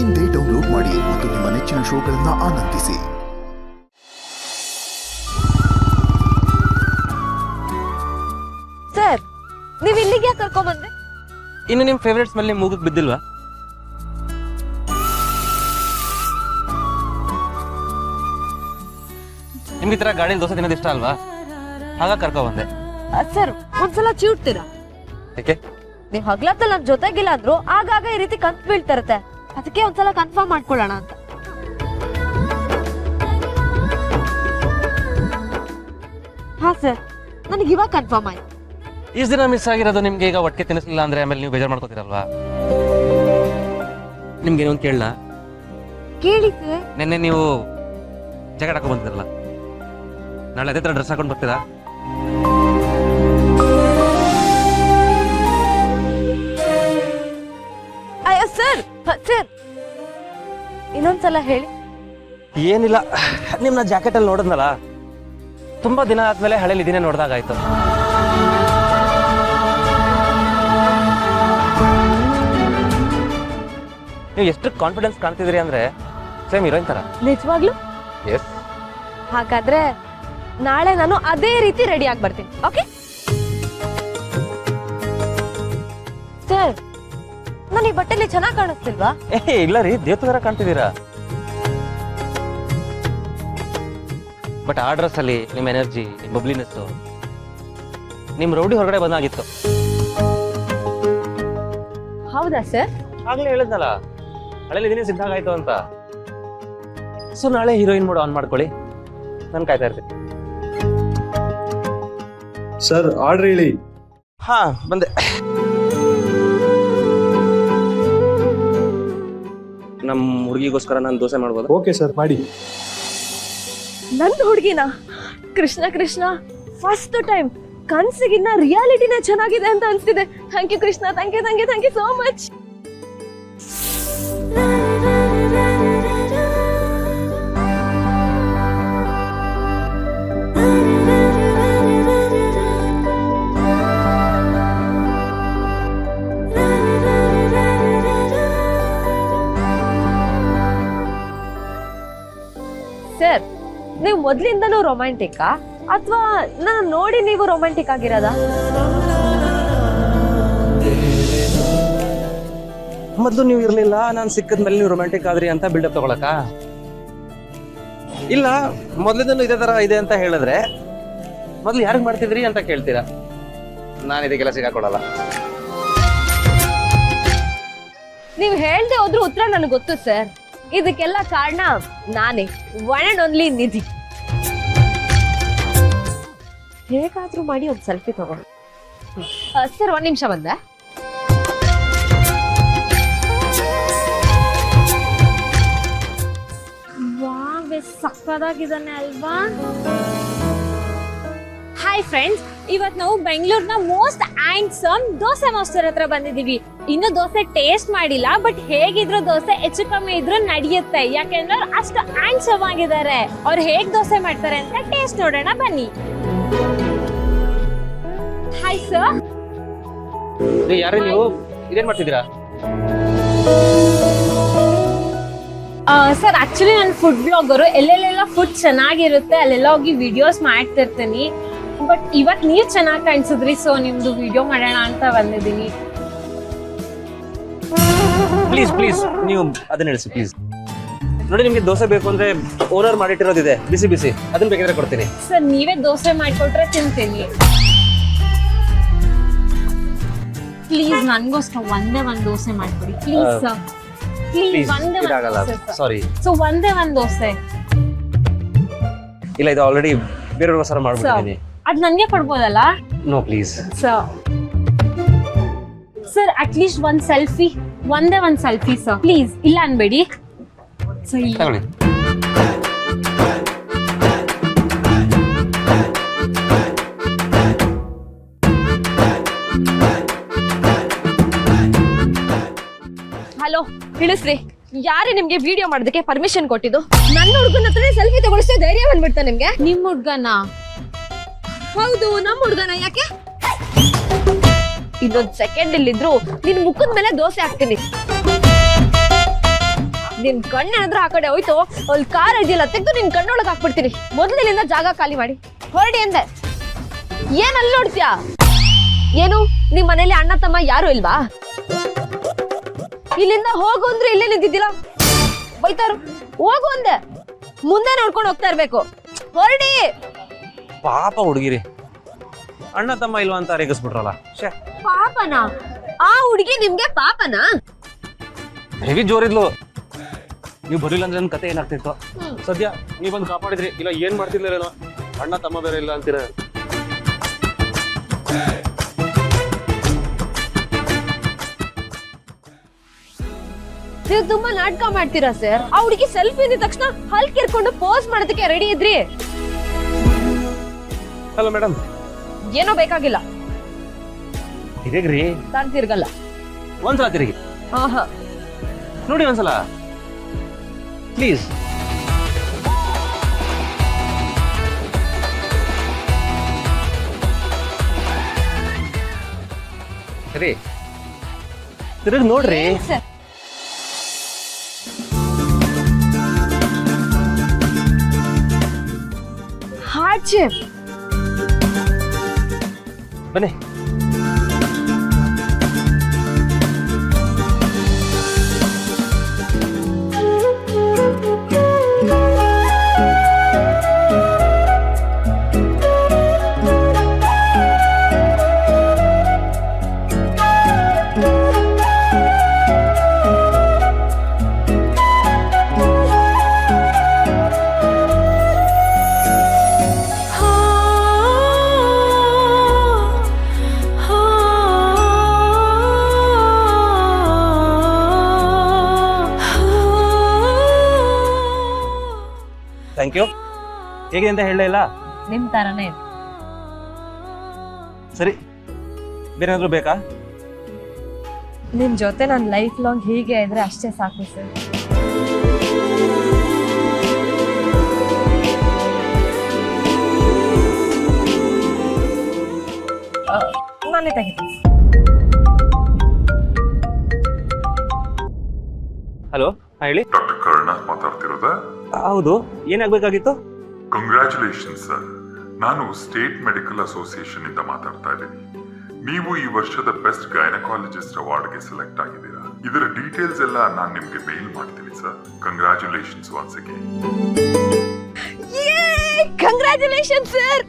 ಇಂದೇ ಡೌನ್ಲೋಡ್ ಮಾಡಿ ಮತ್ತು ನಿಮ್ಮ ನೆಚ್ಚಿನ ಶೋಗಳನ್ನು ಆನಂದಿಸಿ. ಸರ್, ನೀವು ಇಲ್ಲಿಗೆ ಯಾಕೆ ಕರ್ಕೊಂಡ್ ಬಂದ್ರೆ? ಇನ್ನು ನಿಮ್ಮ ಫೇವರೇಟ್ ಸ್ಮೆಲ್ ನಿಮ್ಮ ಮೂಗಕ್ಕೆ ಬಿದ್ದಿಲ್ವಾ? ನಿಮ್ಗೆ ಈ ತರ ಗಾಡಿಯಲ್ಲಿ ದೋಸೆ ತಿನ್ನೋದು ಇಷ್ಟ ಅಲ್ವಾ? ಹಾಗಾಗಿ ಕರ್ಕೊ ಬಂದೆ. ಸರ್, ಒಂದ್ಸಲ ಚಿಡ್ತೀರಾ? ಯಾಕೆ? ನೀವ್ ಹಗ್ಲತ್ತಲ್ಲಿ ನನ್ ಜೊತೆಗಿಲ್ಲ ಅಂದ್ರು ಆಗಾಗ ಈ ರೀತಿ ಕನ್ಸ್ ಬೀಳ್ತಿರತ್ತೆ. ಅದಕ್ಕೆ ಒಂದ್ಸಲ ಕನ್ಫರ್ಮ್ ಮಾಡ್ಕೊಳ್ಳೋಣ ಅಂತ. ಹಾ ಸರ್, ನನಗೆ ಇವಾಗ ಕನ್ಫರ್ಮ್ ಆಯ್ತು. ಇಷ್ಟು ದಿನ ಮಿಸ್ ಆಗಿರೋದು ನಿಮ್ಗೆ ಈಗ ಒಟ್ಟಿಗೆ ತಿನ್ನಿಸ್ಲಿಲ್ಲ ಅಂದ್ರೆ ಆಮೇಲೆ ನೀವು ಬೇಜಾರು ಮಾಡ್ಕೋತೀರಲ್ವಾ? ನಿಮ್ಗೆ ಏನೋ ಒಂದು ಕೇಳಲ್ಲ? ಕೇಳಿ ಸರ್. ನಿನ್ನೆ ನೀವು ಜಾಕೆಟ್ ಹಾಕೊಂಡ್ ಬಂದಿರಲ್ಲ, ನಾಳೆ ಅದೇ ತರ ಡ್ರೆಸ್ ಹಾಕೊಂಡು ಬರ್ತೀರಾ? ಅಯ್ಯೋ ಸರ್, ಸರ್ ಇನ್ನೊಂದ್ಸಲ ಹೇಳಿ. ಏನಿಲ್ಲ, ನಿಮ್ನ ಜಾಕೆಟ್ ಅಲ್ಲಿ ನೋಡಿದ್ನಲ್ಲ, ತುಂಬಾ ದಿನ ಆದ್ಮೇಲೆ ಹಳೆಯಲ್ಲಿ ಇದನ್ನೇ ನೋಡ್ದಾಗಾಯ್ತು. ನೀವು ಎಷ್ಟು ಕಾನ್ಫಿಡೆನ್ಸ್ ಕಾಣ್ತಿದ್ರಿ ಅಂದ್ರೆ ಸೇಮ್ ಹೀರೋಯಿನ್ ತರ. ನಿಜವಾಗ್ಲು? ಎಸ್. ಹಾಗಾದ್ರೆ ನಾಳೆ ನಾನು ಅದೇ ರೀತಿ ರೆಡಿ ಆಗಿ ಬರ್ತೀನಿ. ಓಕೆ ಸರ್, ನಾನು ಈ ಬಟ್ಟೆಲಿ ಚೆನ್ನಾಗಿ ಕಾಣಿಸ್ತಿಲ್ವಾ? ಇಲ್ಲ ರೀ, ದೇವತ ತರ ಕಾಣ್ತಿದ್ದೀರಾ. ಬಟ್ ಆ ಡ್ರೆಸ್ ಅಲ್ಲಿ ನಿಮ್ಮ ಎನರ್ಜಿ, ನಿಮ್ಮ ಬಬ್ಲಿನೆಸ್, ನಿಮ್ ರೌಡಿ ಹೊರಗಡೆ ಬಂದಾಗಿತ್ತು. ಹೌದಾ ಸರ್? ಆಗ್ಲೇ ಹೇಳಿದ್ನಲ್ಲ, ಹಳೆಯಲ್ಲಿ ಇದನ್ನೇ ಸಿದ್ಧಾಗಾಯ್ತು ಅಂತ. ಸೊ ನಾಳೆ ಹೀರೋಯಿನ್ ಮೋಡ್ ಆನ್ ಮಾಡ್ಕೊಳ್ಳಿ, ನಾನು ಕಾಯ್ತಾ ಇರ್ತೀನಿ. ಸರ್, ಆರ್ಡರ್ ಹೇಳಿ. ಹಾ, ಬಂದೆ. ನಮ್ಮ ಹುಡುಗಿಗೋಸ್ಕರ ನಾನು ದೋಸೆ ಮಾಡ್ಬೋದು? ಓಕೆ ಸರ್, ಮಾಡಿ. ನನ್ನ ಹುಡುಗಿನ ಕೃಷ್ಣ ಕೃಷ್ಣ ಫಸ್ಟ್ ಟೈಮ್ ಕನ್ಸಿಗಿನ್ನ ರಿಯಾಲಿಟಿನೇ ಚೆನ್ನಾಗಿದೆ ಅಂತ ಅನ್ಸ್ತಿದೆ. Thank you Krishna, thank you thank you thank you so much. Sir, ನೀವು ಮೊದ್ಲಿಂದನೂ ರೊಮ್ಯಾಂಟಿಕ್ಕಾ ಅಥವಾ ನಾನು ನೋಡಿ ನೀವು ರೊಮ್ಯಾಂಟಿಕ್ ಆಗಿರೋದಾ? ಮೊದಲು ನೀವು ಇರ್ಲಿಲ್ಲ, ನಾನು ಸಿಕ್ಕದ್ಮೇಲೆ ನೀವು ರೊಮ್ಯಾಂಟಿಕ್ ಆದ್ರಿ ಅಂತ ಬಿಲ್ಡಪ್ ತಗೊಳಕ? ಇಲ್ಲ, ಮೊದಲಿಂದನೂ ಇದೇ ತರ ಇದೆ ಅಂತ ಹೇಳಿದ್ರೆ ಮೊದ್ಲು ಯಾರಿಗೆ ಮಾಡ್ತಿದ್ರಿ ಅಂತ ಕೇಳ್ತೀರಾ. ನಾನು ಇದಕ್ಕೆಲ್ಲ ಸಿಗಾಕೊಡಲ್ಲ. ನೀವು ಹೇಳ್ದೆ ಹೋದ್ರೂ ಉತ್ತರ ನನಗೆ ಗೊತ್ತು ಸರ್. ಇದಕ್ಕೆಲ್ಲ ಕಾರಣ ನಾನೇ, ಒನ್ ಅಂಡ್ ಓನ್ಲಿ ನಿಧಿ. ಹೇಗಾದ್ರೂ ಮಾಡಿ ಒಂದು ಸೆಲ್ಫಿ ತಗೊಂಡು. ಸರ್, ಒಂದ್ ನಿಮಿಷ ಬಂದೆ. ಸಕ್ಕದಾಗಿದ್ದಾನೆ ಅಲ್ವಾ? ಹಾಯ್ ಫ್ರೆಂಡ್ಸ್, ಇವತ್ತು ನಾವು ಬೆಂಗಳೂರಿನ ಮೋಸ್ಟ್ ಹ್ಯಾಂಡ್ಸಮ್ ದೋಸೆ ಮಾಸ್ಟರ್ ಹತ್ರ ಬಂದಿದೀವಿ. ಇನ್ನು ದೋಸೆ ಟೇಸ್ಟ್ ಮಾಡಿಲ್ಲ, ಬಟ್ ಹೇಗಿದ್ರು ದೋಸೆ ಹೆಚ್ಚು ಕಮ್ಮಿ ಇದ್ರು ನಡೆಯುತ್ತೆ, ಯಾಕೆಂದ್ರೆ ಅವ್ರು ಅಷ್ಟು ಹ್ಯಾಂಡ್ಸಮ್ ಆಗಿದ್ದಾರೆ. ಅವ್ರು ಹೇಗ್ ದೋಸೆ ಮಾಡ್ತಾರೆ ಅಂತ ಟೇಸ್ಟ್ ನೋಡೋಣ ಬನ್ನಿ. Hi sir. ಯಾರೇ ನೀವು? ಇದೇನ್ ಮಾಡ್ತಿದ್ದೀರಾ? ಸರ್, ಆಕ್ಚುಲಿ ನಾನು ಫುಡ್ ಬ್ಲಾಗರು. ಎಲ್ಲೆಲ್ಲೆಲ್ಲ ಫುಡ್ ಚೆನ್ನಾಗಿರುತ್ತೆ ಅಲ್ಲೆಲ್ಲ ಹೋಗಿ ವಿಡಿಯೋಸ್ ಮಾಡ್ತಿರ್ತೀನಿ. ಬಟ್ ಇವತ್ತು ನೀವು ಚೆನ್ನಾಗಿ ಕಾಣಿಸಿದ್ರಿ, ಸೊ ನಿಮ್ದು ವಿಡಿಯೋ ಮಾಡೋಣ ಅಂತ ಬಂದಿದ್ದೀನಿ. ಪ್ಲೀಸ್ ಪ್ಲೀಸ್, ನೀವು ಅದನ್ನ ಹೇಳಿಸಿ ಪ್ಲೀಸ್. ನೋಡಿ, ನಿಮ್ಗೆ ದೋಸೆ ಬೇಕು ಅಂದ್ರೆ ಓನರ್ ಮಾಡಿಟ್ಟಿರೋದಿದೆ, ಬಿಸಿ ಬಿಸಿ, ಅದನ್ನ ಬೇಕಾದ್ರೆ ಕೊಡ್ತೀನಿ. ಸರ್, ನೀವೇ ದೋಸೆ ಮಾಡ್ಕೊಟ್ರೆ ತಿಂತೀನಿ. ಪ್ಲೀಸ್ ನನ್ಗೋಸ್ಕರ ಒಂದೇ ಒಂದು ದೋಸೆ ಮಾಡ್ಕೊಡಿ ಪ್ಲೀಸ್ ಸರ್. ಪ್ಲೀಸ್ ಒಂದೇ ಒಂದು. ಸಾರಿ. ಸೊ ಒಂದೇ ಒಂದು ದೋಸೆ. ಇಲ್ಲ, ಇದು ಆಲ್ರೆಡಿ ಬೇರೆಯವ್ರಿಗೋಸ್ಕರ ಮಾಡ್ಬಿಟ್ಟಿದ್ದೀನಿ. ಅದ್ ನನ್ಗೆ ಕೊಡ್ಬೋದಲ್ಲ? No please. ಸರ್ ಅಟ್ಲೀಸ್ಟ್ ಒಂದ್ ಸೆಲ್ಫಿ, ಒಂದೇ ಒಂದ್ ಸೆಲ್ಫಿ ಸರ್ ಪ್ಲೀಸ್. ಇಲ್ಲ ಅನ್ಬೇಡಿ ಸರ್. ತಗೊಳ್ಳಿ. ಹಲೋ, ತಿಳಿಸ್ರಿ, ಯಾರೇ ನಿಮ್ಗೆ ವಿಡಿಯೋ ಮಾಡೋದಕ್ಕೆ ಪರ್ಮಿಷನ್ ಕೊಟ್ಟಿದ್ದು? ನನ್ನ ಹುಡುಗನ ಹತ್ರನೇ ಸೆಲ್ಫಿ ತಗೊಳಿಸೋ ಧೈರ್ಯ ಬಂದ್ಬಿಡ್ತಾ ನಿಮ್ಗೆ? ನಿಮ್ ಹುಡ್ಗನ? ಹೌದು, ನಮ್ಮ ಹುಡುಗನ. ಯಾಕೆ? ಇನ್ನೊಂದ್ ಸೆಕೆಂಡ್ ಇಲ್ಲಿದ್ರು ನಿನ್ ಮುಖದ ಮೇಲೆ ದೋಸೆ ಹಾಕ್ತೀನಿ. ನಿನ್ ಕಣ್ಣೇನಾದ್ರೂ ಆ ಕಡೆ ಹೋಯ್ತು ಅಲ್ಲಿ ಕಾರ್ ಇದೆಯಲ್ಲ ತೆಗ್ದು ನಿನ್ ಕಣ್ಣೊಳಗೆ ಹಾಕ್ಬಿಡ್ತೀನಿ. ಮೊದಲಿನಿಂದ ಜಾಗ ಖಾಲಿ ಮಾಡಿ ಹೊರಡಿ ಅಂದೆ. ಏನ್ ಅಲ್ಲಿ ನೋಡ್ತೀಯಾ? ಏನು ನಿಮ್ ಮನೇಲಿ ಅಣ್ಣ ತಮ್ಮ ಯಾರು ಇಲ್ವಾ? ಇಲ್ಲಿಂದ ಹೋಗು ಅಂದ್ರೆ ಇಲ್ಲೇ ನಿಂತಿದ್ದೀರಾ? ಬೈತಾರು ಹೋಗು ಅಂದೆ. ಮುಂದೆ ನೋಡ್ಕೊಂಡು ಹೋಗ್ತಾ ಇರ್ಬೇಕು. ಹೊರಡಿ. ಪಾಪ ಹುಡುಗಿರಿ, ಅಣ್ಣ ತಮ್ಮ ಇಲ್ವಾ ಅಂತ ರೇಗಿಸ್ಬಿಟ್ರಲ್ಲ. ಪಾಪನಾ? ಆ ಹುಡುಗಿ ನಿಮ್ಗೆ ಪಾಪನಾ? ಹೆವಿ ಜೋರಿದ್ಲು. ನೀವು ಬರಲಿಲ್ಲ ಅಂದ್ರೆ ನನ್ನ ಕತೆ ಏನಾಗ್ತಿತ್ತು. ಸದ್ಯ ನೀವು ಬಂದು ಕಾಪಾಡಿದ್ರಿ, ಇಲ್ಲ ಏನ್ ಮಾಡ್ತಿರ್ಲಿಲ್ಲೇನೋ. ಅಣ್ಣ ತಮ್ಮ ಬೇರೆ ಇಲ್ಲ ಅಂತೀರ. ನೀವು ತುಂಬಾ ನಾಟಕ ಮಾಡ್ತೀರಾ ಸರ್. ಆ ಹುಡುಗಿ ಸೆಲ್ಫಿ ಅಂದ ತಕ್ಷಣ ಹಲ್ ಕೇರ್ಕೊಂಡು ಪೋಸ್ ಮಾಡೋದಕ್ಕೆ ರೆಡಿ ಇದ್ರಿ. Hello madam. ಏನೋ ಬೇಕಾಗಿಲ್ಲ. ತಿರುಗ್ರಿ. ತಾನು ತಿರ್ಗಲ್ಲ. ಒಂದ್ಸಲ ತಿರುಗಿ ಆಹಾ ನೋಡಿ, ಒಂದ್ಸಲ ಪ್ಲೀಸ್. ಸರಿ, ತಿರುಗಿ ನೋಡ್ರಿ. Sir heart shape. ಬನ್ನಿ. Thank you. ಹೇಗಿದೆ ಅಂತ ಹೇಳಲೇ ಇಲ್ಲ. ನಿಮ್ ತರನೇ ಇದೆ. ಸರಿ, ಬೇರೆ ಏನಾದ್ರು ಬೇಕಾ? ನಿಮ್ ಜೊತೆ ನನ್ನ ಲೈಫ್ ಲಾಂಗ್ ಹೀಗೆ ಇದ್ರೆ ಅಷ್ಟೇ ಸಾಕು ಸರ್. ನಾನೇ ತೆಗಿತೀನಿ. ಹಲೋ, ಹೇಳಿ. ಡಾಕ್ಟರ್ ಕರುಣಾಸ್ ಮಾತಾಡ್ತಿರೋದಾ? ಹೌದು, ಏನಾಗಬೇಕಾಗಿತ್ತು? Congratulations sir. ನಾನು ಸ್ಟೇಟ್ ಮೆಡಿಕಲ್ ಅಸೋಸಿಯೇಷನ್ ಇಂದ ಮಾತಾಡ್ತಾ ಇದ್ದೀನಿ. ನೀವು ಈ ವರ್ಷದ ಬೆಸ್ಟ್ ಗೈನಕಾಲಜಿಸ್ಟ್ ಅವಾರ್ಡ್ಗೆ ಸೆಲೆಕ್ಟ್ ಆಗಿದ್ದೀರಾ. ಇದರ ಡೀಟೇಲ್ಸ್ ಎಲ್ಲ ನಾನು ನಿಮ್ಗೆ ಮೇಲ್ ಮಾಡ್ತೀನಿ sir. Congratulations once again. Congratulation sir.